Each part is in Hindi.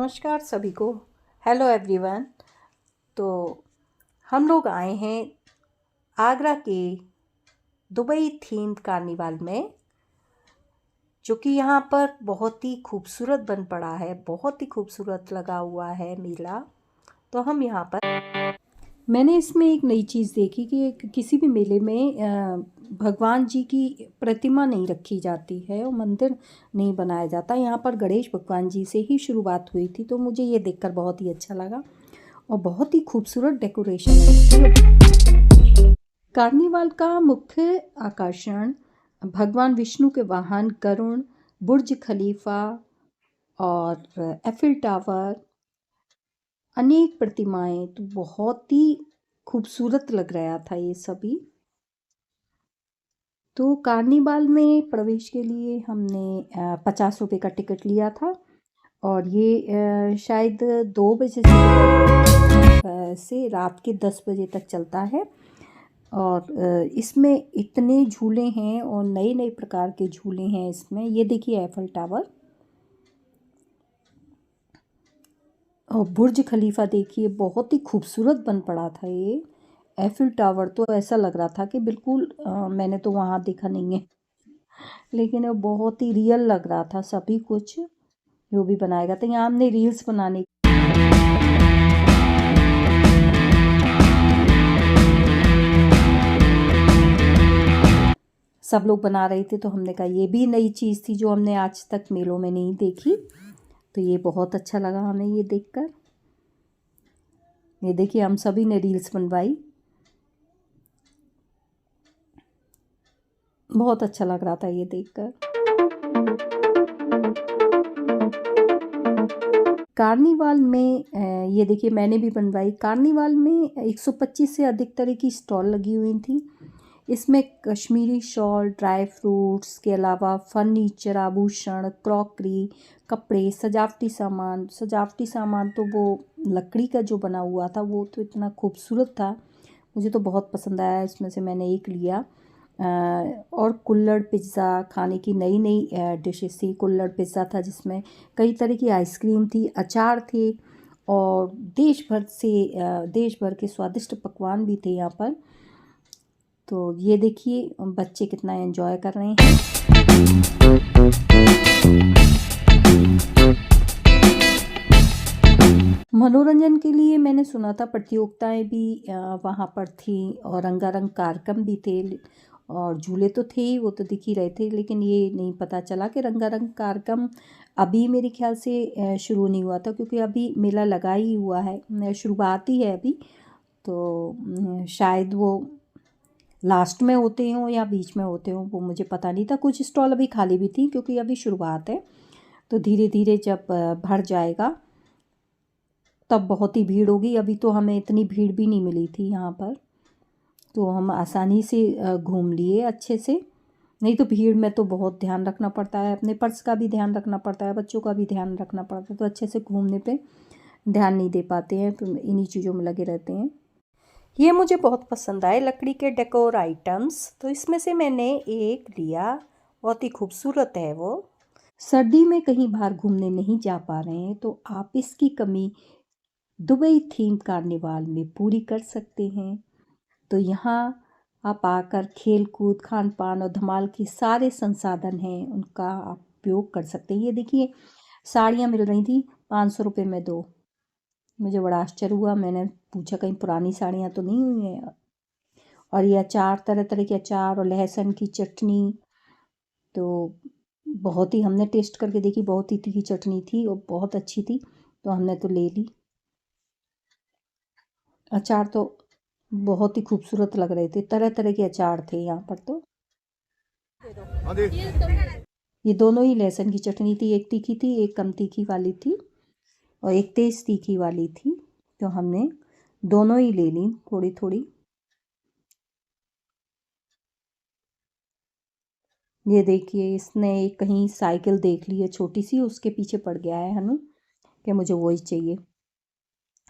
नमस्कार सभी को। Hello everyone. तो हम लोग आए हैं आगरा के दुबई थीम कार्निवाल में, जो कि यहाँ पर बहुत ही खूबसूरत बन पड़ा है, बहुत ही खूबसूरत लगा हुआ है मेला। तो हम यहाँ पर मैंने इसमें एक नई चीज़ देखी कि किसी भी मेले में भगवान जी की प्रतिमा नहीं रखी जाती है और मंदिर नहीं बनाया जाता। यहाँ पर गणेश भगवान जी से ही शुरुआत हुई थी, तो मुझे ये देखकर बहुत ही अच्छा लगा और बहुत ही खूबसूरत डेकोरेशन है। कार्निवाल का मुख्य आकर्षण भगवान विष्णु के वाहन गरुड़, बुर्ज खलीफा और एफिल टावर, अनेक प्रतिमाएं, तो बहुत ही खूबसूरत लग रहा था ये सभी। तो कार्निवाल में प्रवेश के लिए हमने 50 रुपये का टिकट लिया था और ये शायद 2 बजे से रात के 10 बजे तक चलता है। और इसमें इतने झूले हैं और नए नए प्रकार के झूले हैं इसमें। ये देखिए एफिल टावर और बुर्ज खलीफा देखिए, बहुत ही खूबसूरत बन पड़ा था ये एफिल टावर। तो ऐसा लग रहा था कि बिल्कुल मैंने तो वहाँ देखा नहीं है, लेकिन वो बहुत ही रियल लग रहा था सभी कुछ जो भी बनाया गया था। यहाँ हमने रील्स बनाने सब लोग बना रहे थे, तो हमने कहा ये भी नई चीज़ थी जो हमने आज तक मेलों में नहीं देखी। तो ये बहुत अच्छा लगा हमें ये देखकर। ये देखिए हम सभी ने रील्स बनवाई, बहुत अच्छा लग रहा था ये देखकर। कार्निवाल में ये देखिए मैंने भी बनवाई। कार्निवाल में 125 से अधिक तरह की स्टॉल लगी हुई थी। इसमें कश्मीरी शॉल, ड्राई फ्रूट्स के अलावा फर्नीचर, आभूषण, क्रॉकरी, कपड़े, सजावटी सामान तो वो लकड़ी का जो बना हुआ था वो तो इतना खूबसूरत था, मुझे तो बहुत पसंद आया। इसमें से मैंने एक लिया। और कुल्हड़ पिज़्ज़ा, खाने की नई नई डिशेस थी। कुल्हड़ पिज़्ज़ा था जिसमें कई तरह की आइसक्रीम थी, अचार थे और देश भर के स्वादिष्ट पकवान भी थे यहाँ पर। तो ये देखिए बच्चे कितना एंजॉय कर रहे हैं। मनोरंजन के लिए मैंने सुना था प्रतियोगिताएं भी वहाँ पर थी और रंगारंग कार्यक्रम भी थे और झूले तो थे ही, वो तो दिख ही रहे थे, लेकिन ये नहीं पता चला कि रंगारंग कार्यक्रम अभी मेरे ख्याल से शुरू नहीं हुआ था, क्योंकि अभी मेला लगा ही हुआ है, शुरुआत ही है अभी। तो शायद वो लास्ट में होते हों या बीच में होते हों, वो मुझे पता नहीं था। कुछ स्टॉल अभी खाली भी थी क्योंकि अभी शुरुआत है। तो धीरे धीरे जब भर जाएगा तब बहुत ही भीड़ होगी। अभी तो हमें इतनी भीड़ भी नहीं मिली थी यहाँ पर, तो हम आसानी से घूम लिए अच्छे से। नहीं तो भीड़ में तो बहुत ध्यान रखना पड़ता है, अपने पर्स का भी ध्यान रखना पड़ता है, बच्चों का भी ध्यान रखना पड़ता है, तो अच्छे से घूमने पे ध्यान नहीं दे पाते हैं, तो इन्हीं चीज़ों में लगे रहते हैं। ये मुझे बहुत पसंद आए लकड़ी के डेकोर आइटम्स, तो इसमें से मैंने एक लिया, बहुत ही खूबसूरत है वो। सर्दी में कहीं बाहर घूमने नहीं जा पा रहे हैं तो आप इसकी कमी दुबई थीम कार्निवाल में पूरी कर सकते हैं। तो यहाँ आप आकर खेल कूद, खान पान और धमाल के सारे संसाधन हैं उनका आप उपयोग कर सकते हैं। ये देखिए साड़ियाँ मिल रही थी 500 रुपये में 2। मुझे बड़ा आश्चर्य हुआ, मैंने पूछा कहीं पुरानी साड़ियाँ तो नहीं हुई हैं। और ये अचार, तरह तरह के अचार और लहसुन की चटनी, तो बहुत ही हमने टेस्ट करके देखी, बहुत ही तीखी चटनी थी और बहुत अच्छी थी, तो हमने तो ले ली। अचार तो बहुत ही खूबसूरत लग रहे थे, तरह तरह के अचार थे यहाँ पर। तो ये दोनों ही लहसुन की चटनी थी, एक तीखी थी, एक कम तीखी वाली थी और एक तेज़ तीखी वाली थी, तो हमने दोनों ही ले ली थोड़ी थोड़ी। ये देखिए इसने कहीं साइकिल देख ली है छोटी सी, उसके पीछे पड़ गया है हनु कि मुझे वही चाहिए,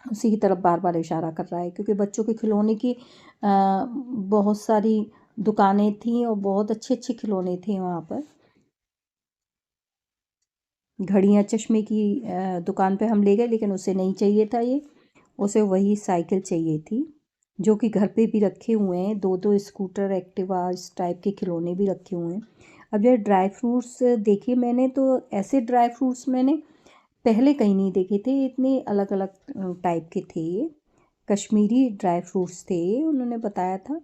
उसी की तरफ बार बार इशारा कर रहा है, क्योंकि बच्चों के खिलौने की बहुत सारी दुकानें थीं और बहुत अच्छे अच्छे खिलौने थे वहाँ पर। घड़ियाँ चश्मे की दुकान पे हम ले गए, लेकिन उसे नहीं चाहिए था ये, उसे वही साइकिल चाहिए थी, जो कि घर पे भी रखे हुए हैं। 2-2 स्कूटर, एक्टिवा, इस टाइप के खिलौने भी रखे हुए हैं। अब ये ड्राई फ्रूट्स देखे मैंने, तो ऐसे ड्राई फ्रूट्स मैंने पहले कहीं नहीं देखे थे, इतने अलग-अलग टाइप के थे ये। कश्मीरी ड्राई फ्रूट्स थे ये, उन्होंने बताया था।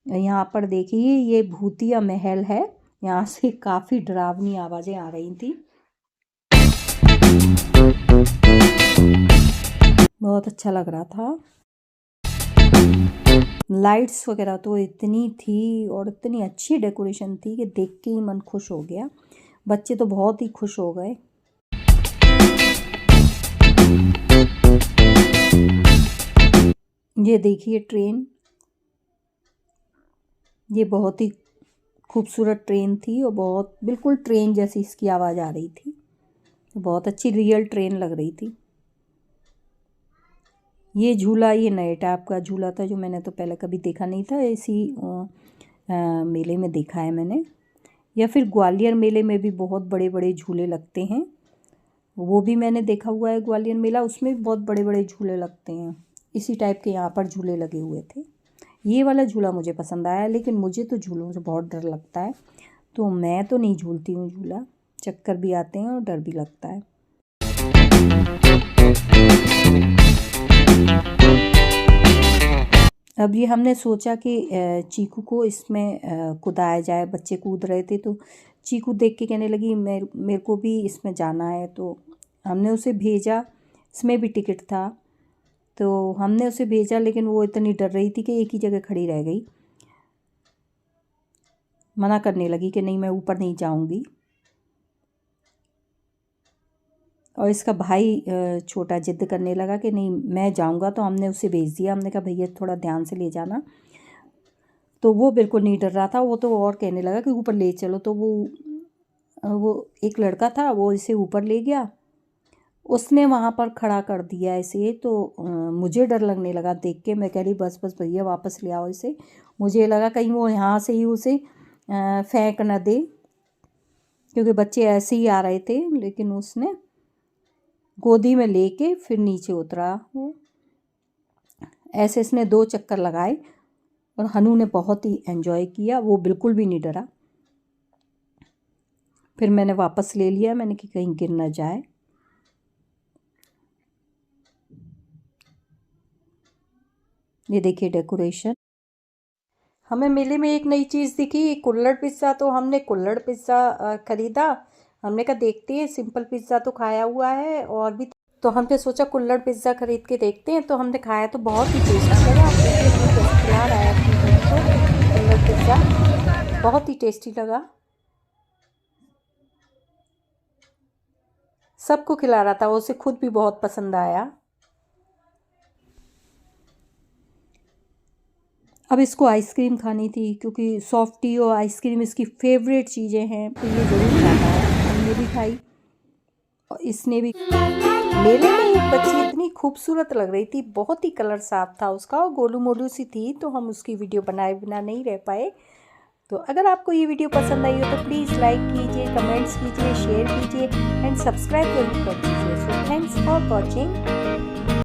यहाँ पर देखिए ये भूतिया महल है, यहाँ से काफ़ी डरावनी आवाज़ें आ रही थी। बहुत अच्छा लग रहा था। लाइट्स वगैरह तो इतनी थी और इतनी अच्छी डेकोरेशन थी कि देख के ही मन खुश हो गया। बच्चे तो बहुत ही खुश हो गए। ये देखिए ट्रेन, ये बहुत ही खूबसूरत ट्रेन थी और बहुत बिल्कुल ट्रेन जैसी इसकी आवाज़ आ रही थी। बहुत अच्छी रियल ट्रेन लग रही थी। ये झूला, ये नए टाइप का झूला था जो मैंने तो पहले कभी देखा नहीं था। इसी मेले में देखा है मैंने। या फिर ग्वालियर मेले में भी बहुत बड़े बड़े झूले लगते हैं, वो भी मैंने देखा हुआ है। ग्वालियर मेला, उसमें भी बहुत बड़े बड़े झूले लगते हैं। इसी टाइप के यहाँ पर झूले लगे हुए थे। ये वाला झूला मुझे पसंद आया, लेकिन मुझे तो झूलों से बहुत डर लगता है, तो मैं तो नहीं झूलती हूँ झूला। चक्कर भी आते हैं और डर भी लगता है। अब ये हमने सोचा कि चीकू को इसमें कूदाया जाए। बच्चे कूद रहे थे तो चीकू देख के कहने लगी मेरे को भी इसमें जाना है, तो हमने उसे भेजा। इसमें भी टिकट था, तो हमने उसे भेजा, लेकिन वो इतनी डर रही थी कि एक ही जगह खड़ी रह गई। मना करने लगी कि नहीं, मैं ऊपर नहीं जाऊंगी। और इसका भाई छोटा जिद करने लगा कि नहीं मैं जाऊंगा, तो हमने उसे भेज दिया। हमने कहा भैया थोड़ा ध्यान से ले जाना। तो वो बिल्कुल नहीं डर रहा था, वो तो और कहने लगा कि ऊपर ले चलो। तो वो एक लड़का था, वो इसे ऊपर ले गया, उसने वहाँ पर खड़ा कर दिया इसे। तो मुझे डर लगने लगा देख के। मैं कह रही बस बस भैया वापस ले आओ इसे। मुझे लगा कहीं वो यहाँ से ही उसे फेंक न दे, क्योंकि बच्चे ऐसे ही आ रहे थे। लेकिन उसने गोदी में लेके फिर नीचे उतरा। वो ऐसे इसने 2 चक्कर लगाए और हनु ने बहुत ही एंजॉय किया, वो बिल्कुल भी नहीं डरा। फिर मैंने वापस ले लिया, मैंने कि कहीं गिर ना जाए। ये देखिए डेकोरेशन। हमें मेले में एक नई चीज़ दिखी, कुल्हड़ पिज़्ज़ा। तो हमने कुल्हड़ पिज़्ज़ा ख़रीदा। हमने कहा देखते हैं, सिंपल पिज़्ज़ा तो खाया हुआ है और भी, तो हमने सोचा कुल्हड़ पिज़्ज़ा ख़रीद के देखते हैं। तो हमने खाया तो बहुत ही टेस्टी लगा। खिला रहा है अपनी बहन को कुल्हड़ पिज़्ज़ा, बहुत ही टेस्टी लगा। सबको खिला रहा था, उसे खुद भी बहुत पसंद आया। अब इसको आइसक्रीम खानी थी, क्योंकि सॉफ्टी और आइसक्रीम इसकी फेवरेट चीज़ें हैं, तो ये ज़रूर खाना है। हमने भी खाई और इसने भी। मेले में एक बच्ची इतनी खूबसूरत लग रही थी, बहुत ही कलर साफ था उसका और गोलू मोलू सी थी, तो हम उसकी वीडियो बनाए बिना नहीं रह पाए। तो अगर आपको ये वीडियो पसंद आई हो तो प्लीज़ लाइक कीजिए, कमेंट्स कीजिए, शेयर कीजिए एंड सब्सक्राइब जरूर कर दीजिए। So thanks for watching.